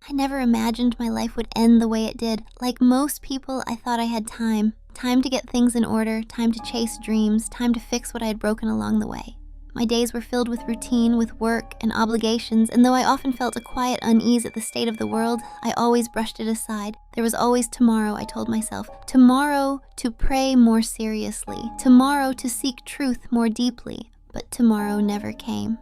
I never imagined my life would end the way it did. Like most people, I thought I had time. Time to get things in order, time to chase dreams, time to fix what I had broken along the way. My days were filled with routine, with work and obligations, and though I often felt a quiet unease at the state of the world, I always brushed it aside. There was always tomorrow, I told myself. Tomorrow to pray more seriously. Tomorrow to seek truth more deeply. But tomorrow never came.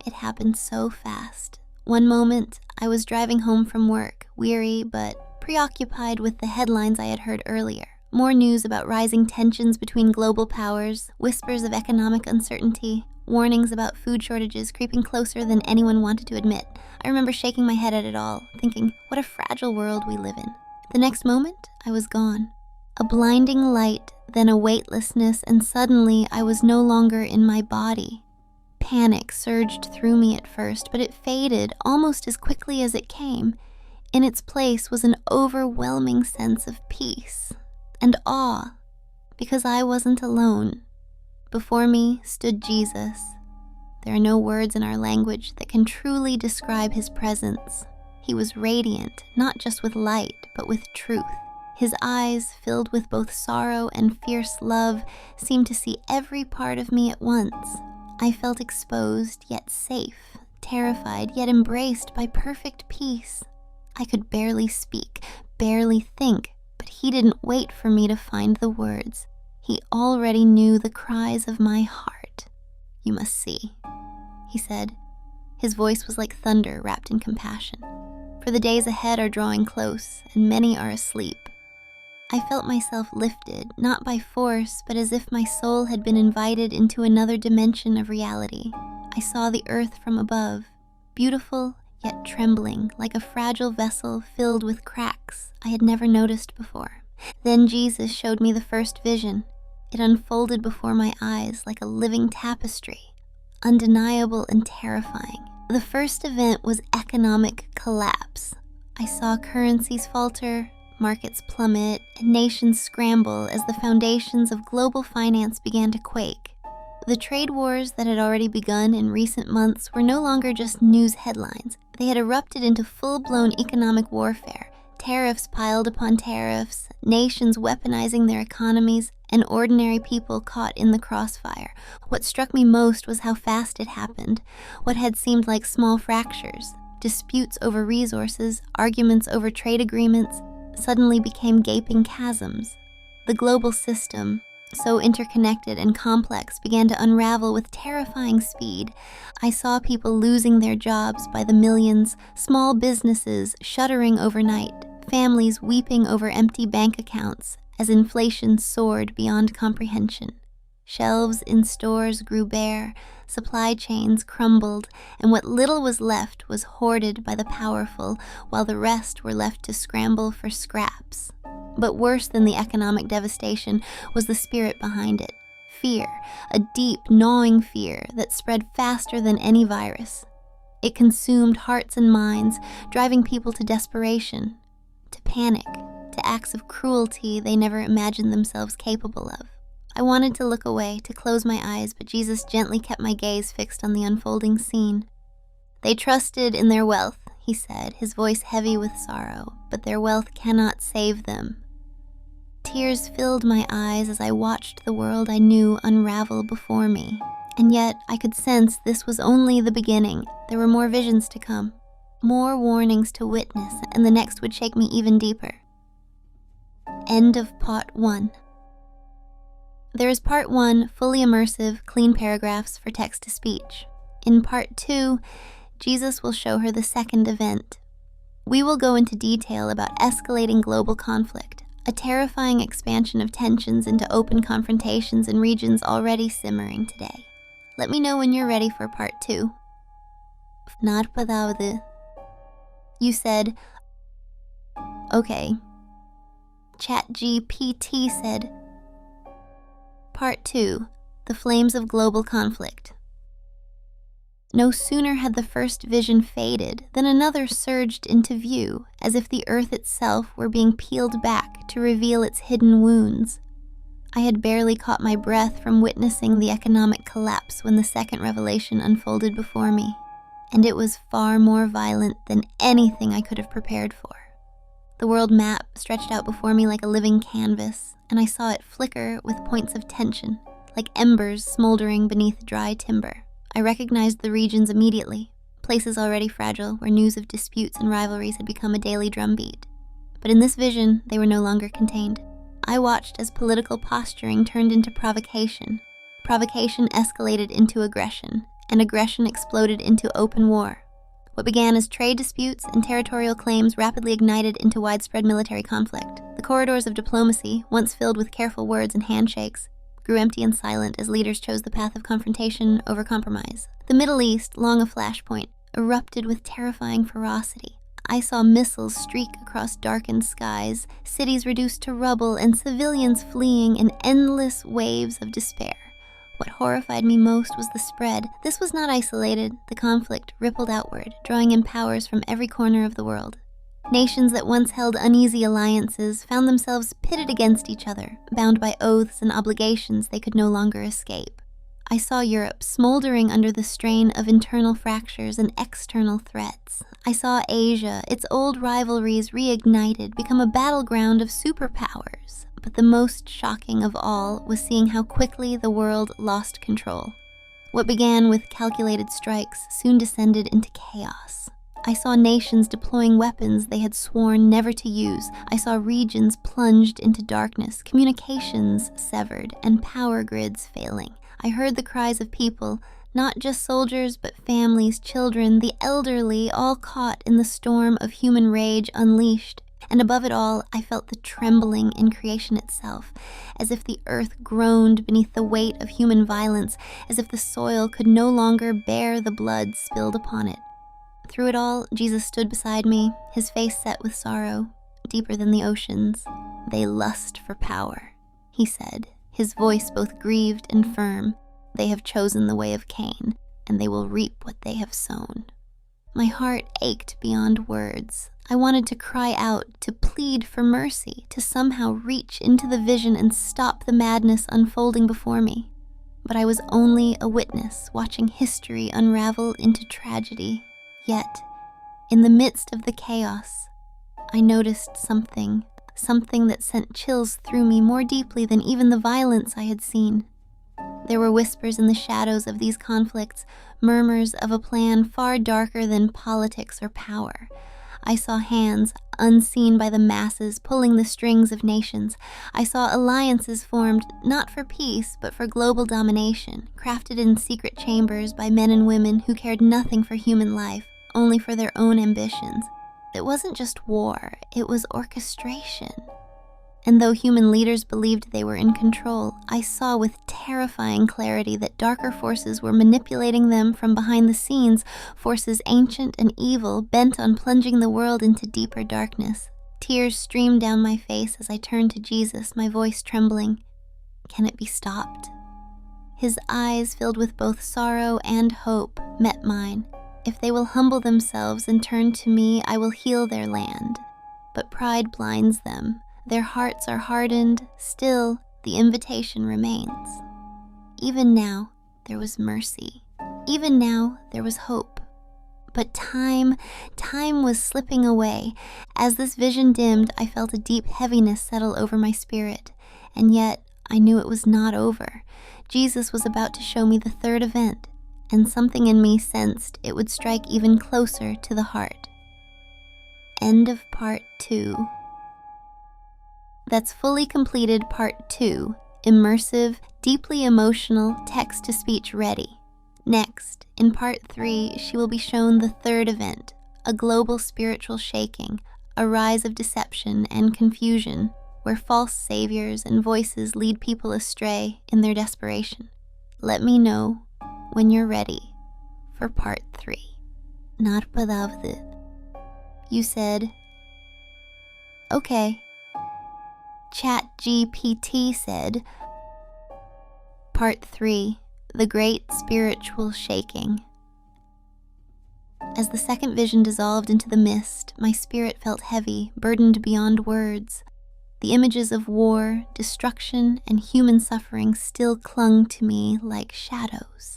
It happened so fast. One moment, I was driving home from work, weary but preoccupied with the headlines I had heard earlier. More news about rising tensions between global powers, whispers of economic uncertainty, warnings about food shortages creeping closer than anyone wanted to admit. I remember shaking my head at it all, thinking, what a fragile world we live in. The next moment, I was gone. A blinding light, then a weightlessness, and suddenly I was no longer in my body. Panic surged through me at first, but it faded almost as quickly as it came. In its place was an overwhelming sense of peace and awe, because I wasn't alone. Before me stood Jesus. There are no words in our language that can truly describe his presence. He was radiant, not just with light, but with truth. His eyes, filled with both sorrow and fierce love, seemed to see every part of me at once. I felt exposed, yet safe, terrified, yet embraced by perfect peace. I could barely speak, barely think, but he didn't wait for me to find the words. He already knew the cries of my heart. You must see, he said. His voice was like thunder wrapped in compassion. For the days ahead are drawing close, and many are asleep. I felt myself lifted, not by force, but as if my soul had been invited into another dimension of reality. I saw the earth from above, beautiful yet trembling, like a fragile vessel filled with cracks I had never noticed before. Then Jesus showed me the first vision. It unfolded before my eyes like a living tapestry, undeniable and terrifying. The first event was economic collapse. I saw currencies falter, markets plummet, and nations scramble as the foundations of global finance began to quake. The trade wars that had already begun in recent months were no longer just news headlines. They had erupted into full-blown economic warfare. Tariffs piled upon tariffs, nations weaponizing their economies, and ordinary people caught in the crossfire. What struck me most was how fast it happened. What had seemed like small fractures, disputes over resources, arguments over trade agreements, suddenly became gaping chasms. The global system, so interconnected and complex, began to unravel with terrifying speed. I saw people losing their jobs by the millions, small businesses shuttering overnight, families weeping over empty bank accounts as inflation soared beyond comprehension. Shelves in stores grew bare, supply chains crumbled, and what little was left was hoarded by the powerful, while the rest were left to scramble for scraps. But worse than the economic devastation was the spirit behind it. Fear, a deep, gnawing fear that spread faster than any virus. It consumed hearts and minds, driving people to desperation, to panic, to acts of cruelty they never imagined themselves capable of. I wanted to look away, to close my eyes, but Jesus gently kept my gaze fixed on the unfolding scene. They trusted in their wealth, he said, his voice heavy with sorrow, but their wealth cannot save them. Tears filled my eyes as I watched the world I knew unravel before me. And yet, I could sense this was only the beginning. There were more visions to come, more warnings to witness, and the next would shake me even deeper. End of Part 1. There is Part 1, fully immersive, clean paragraphs for text-to-speech. In Part 2, Jesus will show her the second event. We will go into detail about escalating global conflict, a terrifying expansion of tensions into open confrontations in regions already simmering today. Let me know when you're ready for Part 2. You said, okay. ChatGPT said, Part 2, The Flames of Global Conflict. No sooner had the first vision faded than another surged into view, as if the earth itself were being peeled back to reveal its hidden wounds. I had barely caught my breath from witnessing the economic collapse when the second revelation unfolded before me. and it was far more violent than anything I could have prepared for. The world map stretched out before me like a living canvas, and I saw it flicker with points of tension, like embers smoldering beneath dry timber. I recognized the regions immediately, places already fragile where news of disputes and rivalries had become a daily drumbeat. But in this vision, they were no longer contained. I watched as political posturing turned into provocation. Provocation escalated into aggression, and aggression exploded into open war. What began as trade disputes and territorial claims rapidly ignited into widespread military conflict. The corridors of diplomacy, once filled with careful words and handshakes, grew empty and silent as leaders chose the path of confrontation over compromise. The Middle East, long a flashpoint, erupted with terrifying ferocity. I saw missiles streak across darkened skies, cities reduced to rubble, and civilians fleeing in endless waves of despair. What horrified me most was the spread. This was not isolated. The conflict rippled outward, drawing in powers from every corner of the world. Nations that once held uneasy alliances found themselves pitted against each other, bound by oaths and obligations they could no longer escape. I saw Europe smoldering under the strain of internal fractures and external threats. I saw Asia, its old rivalries reignited, become a battleground of superpowers. But the most shocking of all was seeing how quickly the world lost control. What began with calculated strikes soon descended into chaos. I saw nations deploying weapons they had sworn never to use. I saw regions plunged into darkness, communications severed, and power grids failing. I heard the cries of people, not just soldiers, but families, children, the elderly, all caught in the storm of human rage unleashed. And above it all, I felt the trembling in creation itself, as if the earth groaned beneath the weight of human violence, as if the soil could no longer bear the blood spilled upon it. Through it all, Jesus stood beside me, his face set with sorrow, deeper than the oceans. "They lust for power," he said, his voice both grieved and firm. "They have chosen the way of Cain, and they will reap what they have sown." My heart ached beyond words. I wanted to cry out, to plead for mercy, to somehow reach into the vision and stop the madness unfolding before me. But I was only a witness, watching history unravel into tragedy. Yet, in the midst of the chaos, I noticed something that sent chills through me more deeply than even the violence I had seen. There were whispers in the shadows of these conflicts, murmurs of a plan far darker than politics or power. I saw hands, unseen by the masses, pulling the strings of nations. I saw alliances formed not for peace, but for global domination, crafted in secret chambers by men and women who cared nothing for human life, only for their own ambitions. It wasn't just war, it was orchestration. And though human leaders believed they were in control, I saw with terrifying clarity that darker forces were manipulating them from behind the scenes, forces ancient and evil, bent on plunging the world into deeper darkness. Tears streamed down my face as I turned to Jesus, my voice trembling. "Can it be stopped?" His eyes, filled with both sorrow and hope, met mine. "If they will humble themselves and turn to me, I will heal their land. But pride blinds them. Their hearts are hardened. Still, the invitation remains." Even now, there was mercy. Even now, there was hope. But time was slipping away. As this vision dimmed, I felt a deep heaviness settle over my spirit. And yet, I knew it was not over. Jesus was about to show me the third event, and something in me sensed it would strike even closer to the heart. End of part 2. That's fully completed part 2, immersive, deeply emotional, text-to-speech ready. Next, in part 3, she will be shown the third event, a global spiritual shaking, a rise of deception and confusion, where false saviors and voices lead people astray in their desperation. Let me know when you're ready for part 3. Narpadavdu. You said, "Okay." ChatGPT said, Part 3, The Great Spiritual Shaking. As the second vision dissolved into the mist, my spirit felt heavy, burdened beyond words. The images of war, destruction, and human suffering still clung to me like shadows.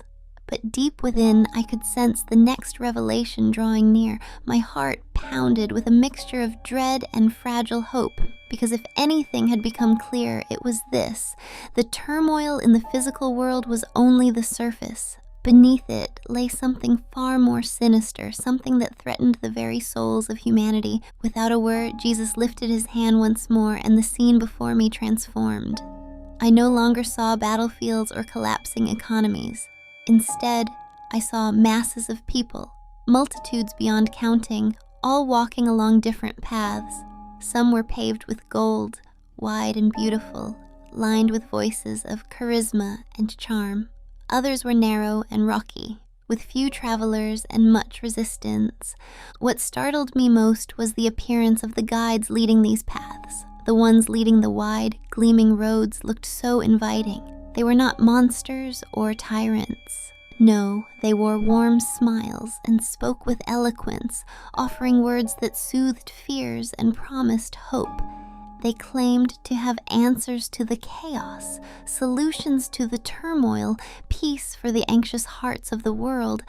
But deep within, I could sense the next revelation drawing near. My heart pounded with a mixture of dread and fragile hope, because if anything had become clear, it was this: the turmoil in the physical world was only the surface. Beneath it lay something far more sinister, something that threatened the very souls of humanity. Without a word, Jesus lifted his hand once more, and the scene before me transformed. I no longer saw battlefields or collapsing economies. Instead, I saw masses of people, multitudes beyond counting, all walking along different paths. Some were paved with gold, wide and beautiful, lined with voices of charisma and charm. Others were narrow and rocky, with few travelers and much resistance. What startled me most was the appearance of the guides leading these paths. The ones leading the wide, gleaming roads looked so inviting. They were not monsters or tyrants. No, they wore warm smiles and spoke with eloquence, offering words that soothed fears and promised hope. They claimed to have answers to the chaos, solutions to the turmoil, peace for the anxious hearts of the world.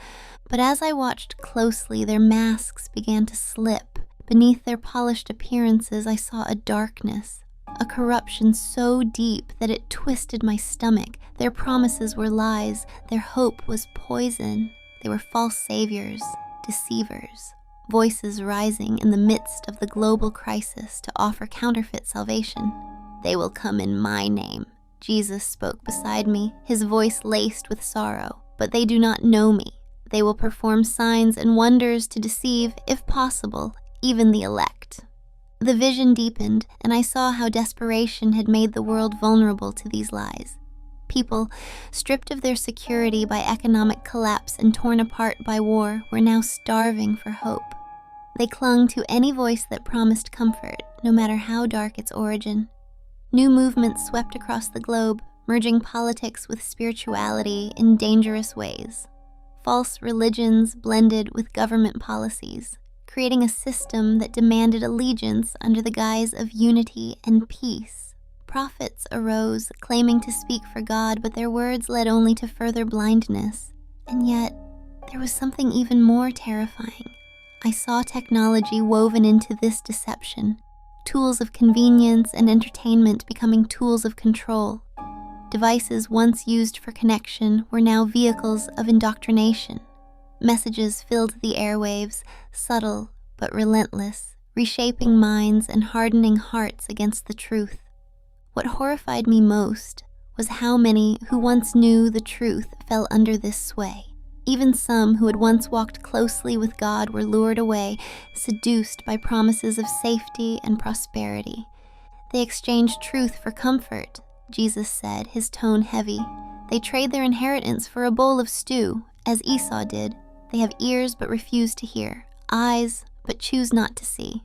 But as I watched closely, their masks began to slip. Beneath their polished appearances, I saw a darkness, a corruption so deep that it twisted my stomach. Their promises were lies, their hope was poison. They were false saviors, deceivers. Voices rising in the midst of the global crisis to offer counterfeit salvation. "They will come in my name," Jesus spoke beside me, his voice laced with sorrow. "But they do not know me. They will perform signs and wonders to deceive, if possible, even the elect." The vision deepened, and I saw how desperation had made the world vulnerable to these lies. People, stripped of their security by economic collapse and torn apart by war, were now starving for hope. They clung to any voice that promised comfort, no matter how dark its origin. New movements swept across the globe, merging politics with spirituality in dangerous ways. False religions blended with government policies, creating a system that demanded allegiance under the guise of unity and peace. Prophets arose, claiming to speak for God, but their words led only to further blindness. And yet, there was something even more terrifying. I saw technology woven into this deception, tools of convenience and entertainment becoming tools of control. Devices once used for connection were now vehicles of indoctrination. Messages filled the airwaves, subtle but relentless, reshaping minds and hardening hearts against the truth. What horrified me most was how many who once knew the truth fell under this sway. Even some who had once walked closely with God were lured away, seduced by promises of safety and prosperity. They exchanged truth for comfort, Jesus said, his tone heavy. They trade their inheritance for a bowl of stew, as Esau did. They have ears but refuse to hear, eyes but choose not to see.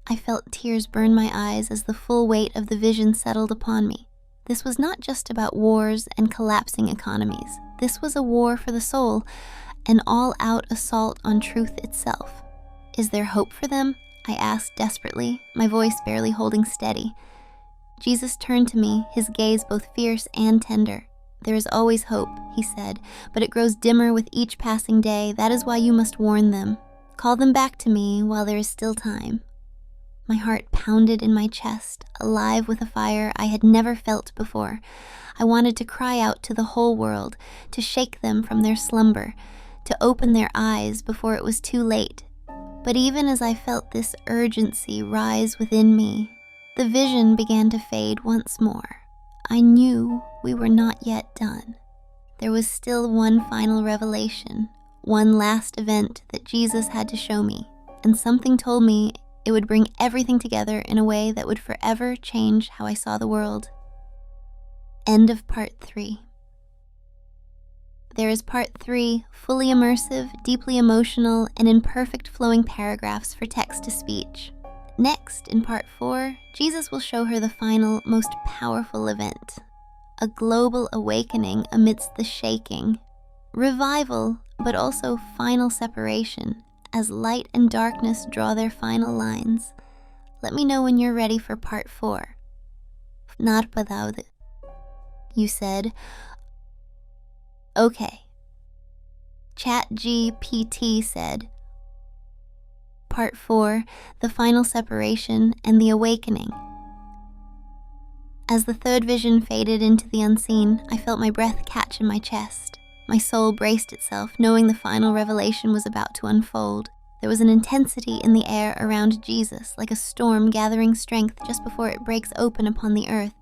I felt tears burn my eyes as the full weight of the vision settled upon me. This was not just about wars and collapsing economies. This was a war for the soul, an all-out assault on truth itself. "Is there hope for them?" I asked desperately, my voice barely holding steady. Jesus turned to me, his gaze both fierce and tender. "There is always hope," he said, "but it grows dimmer with each passing day. That is why you must warn them. Call them back to me while there is still time." My heart pounded in my chest, alive with a fire I had never felt before. I wanted to cry out to the whole world, to shake them from their slumber, to open their eyes before it was too late. But even as I felt this urgency rise within me, the vision began to fade once more. I knew we were not yet done. There was still one final revelation, one last event that Jesus had to show me, and something told me it would bring everything together in a way that would forever change how I saw the world. End of part 3. There is part 3, fully immersive, deeply emotional, and in perfect flowing paragraphs for text-to-speech. Next, in part 4, Jesus will show her the final, most powerful event. A global awakening amidst the shaking. Revival, but also final separation, as light and darkness draw their final lines. Let me know when you're ready for part 4. Narpadaude, you said. Okay, ChatGPT said, Part 4, The Final Separation and the Awakening. As the third vision faded into the unseen, I felt my breath catch in my chest. My soul braced itself, knowing the final revelation was about to unfold. There was an intensity in the air around Jesus, like a storm gathering strength just before it breaks open upon the earth.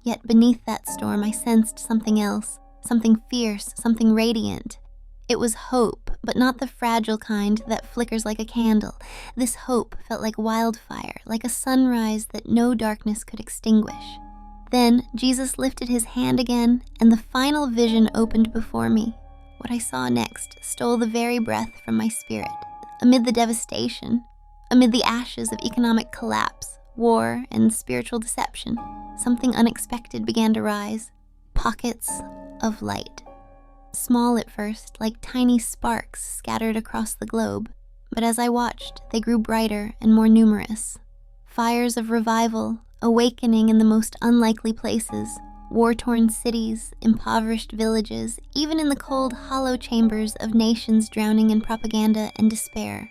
Yet beneath that storm I sensed something else, something fierce, something radiant. It was hope, but not the fragile kind that flickers like a candle. This hope felt like wildfire, like a sunrise that no darkness could extinguish. Then Jesus lifted his hand again, and the final vision opened before me. What I saw next stole the very breath from my spirit. Amid the devastation, amid the ashes of economic collapse, war, and spiritual deception, something unexpected began to rise. Pockets of light. Small at first, like tiny sparks scattered across the globe, but as I watched, they grew brighter and more numerous. Fires of revival, awakening in the most unlikely places, war-torn cities, impoverished villages, even in the cold, hollow chambers of nations drowning in propaganda and despair.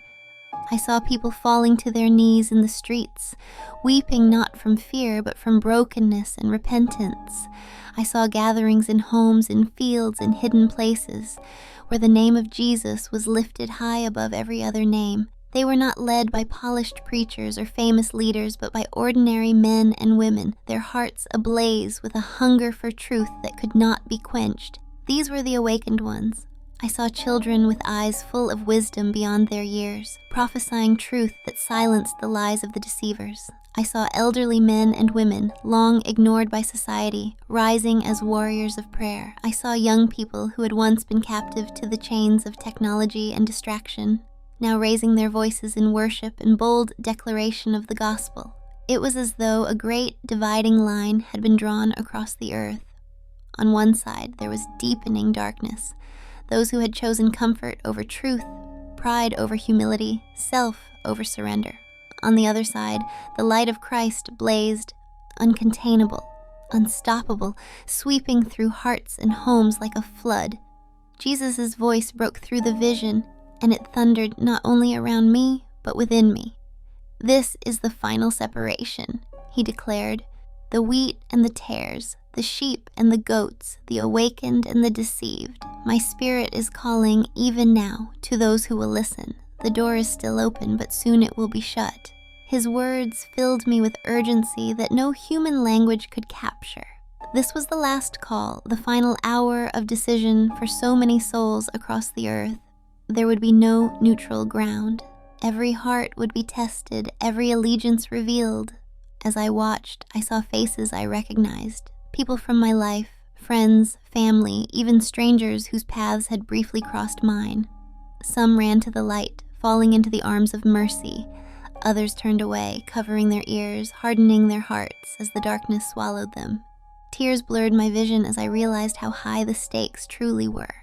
I saw people falling to their knees in the streets, weeping not from fear but from brokenness and repentance. I saw gatherings in homes, in fields, in hidden places, where the name of Jesus was lifted high above every other name. They were not led by polished preachers or famous leaders, but by ordinary men and women, their hearts ablaze with a hunger for truth that could not be quenched. These were the awakened ones. I saw children with eyes full of wisdom beyond their years, prophesying truth that silenced the lies of the deceivers. I saw elderly men and women, long ignored by society, rising as warriors of prayer. I saw young people who had once been captive to the chains of technology and distraction, now raising their voices in worship and bold declaration of the gospel. It was as though a great dividing line had been drawn across the earth. On one side, there was deepening darkness, those who had chosen comfort over truth, pride over humility, self over surrender. On the other side, the light of Christ blazed, uncontainable, unstoppable, sweeping through hearts and homes like a flood. Jesus' voice broke through the vision, and it thundered not only around me, but within me. This is the final separation, he declared. The wheat and the tares, the sheep and the goats, the awakened and the deceived. My spirit is calling even now to those who will listen. The door is still open, but soon it will be shut. His words filled me with urgency that no human language could capture. This was the last call, the final hour of decision for so many souls across the earth. There would be no neutral ground. Every heart would be tested, every allegiance revealed. As I watched, I saw faces I recognized, people from my life, friends, family, even strangers whose paths had briefly crossed mine. Some ran to the light, falling into the arms of mercy. Others turned away, covering their ears, hardening their hearts as the darkness swallowed them. Tears blurred my vision as I realized how high the stakes truly were.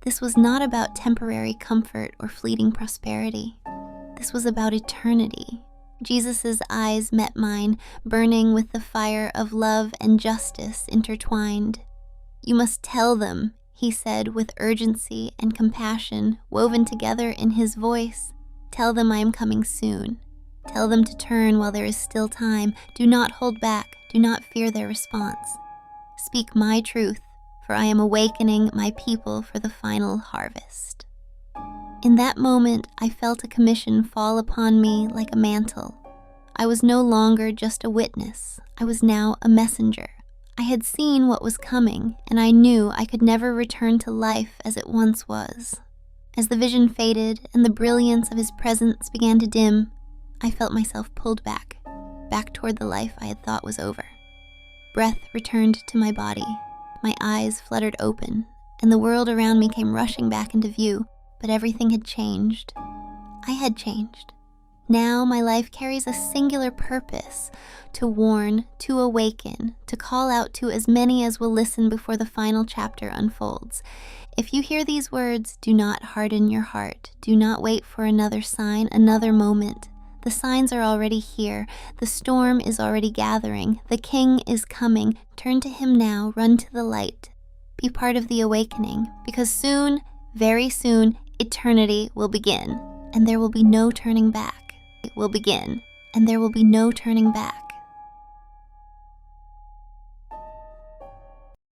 This was not about temporary comfort or fleeting prosperity. This was about eternity. Jesus' eyes met mine, burning with the fire of love and justice intertwined. You must tell them, he said with urgency and compassion woven together in his voice. Tell them I am coming soon. Tell them to turn while there is still time. Do not hold back. Do not fear their response. Speak my truth, for I am awakening my people for the final harvest. In that moment, I felt a commission fall upon me like a mantle. I was no longer just a witness. I was now a messenger. I had seen what was coming, and I knew I could never return to life as it once was. As the vision faded and the brilliance of his presence began to dim, I felt myself pulled back toward the life I had thought was over. Breath returned to my body. My eyes fluttered open, and the world around me came rushing back into view. But everything had changed. I had changed. Now my life carries a singular purpose: to warn, to awaken, to call out to as many as will listen before the final chapter unfolds. If you hear these words, do not harden your heart. Do not wait for another sign, another moment. The signs are already here. The storm is already gathering. The King is coming. Turn to him now. Run to the light. Be part of the awakening, because soon Very soon, eternity will begin, and there will be no turning back. It will begin, and there will be no turning back.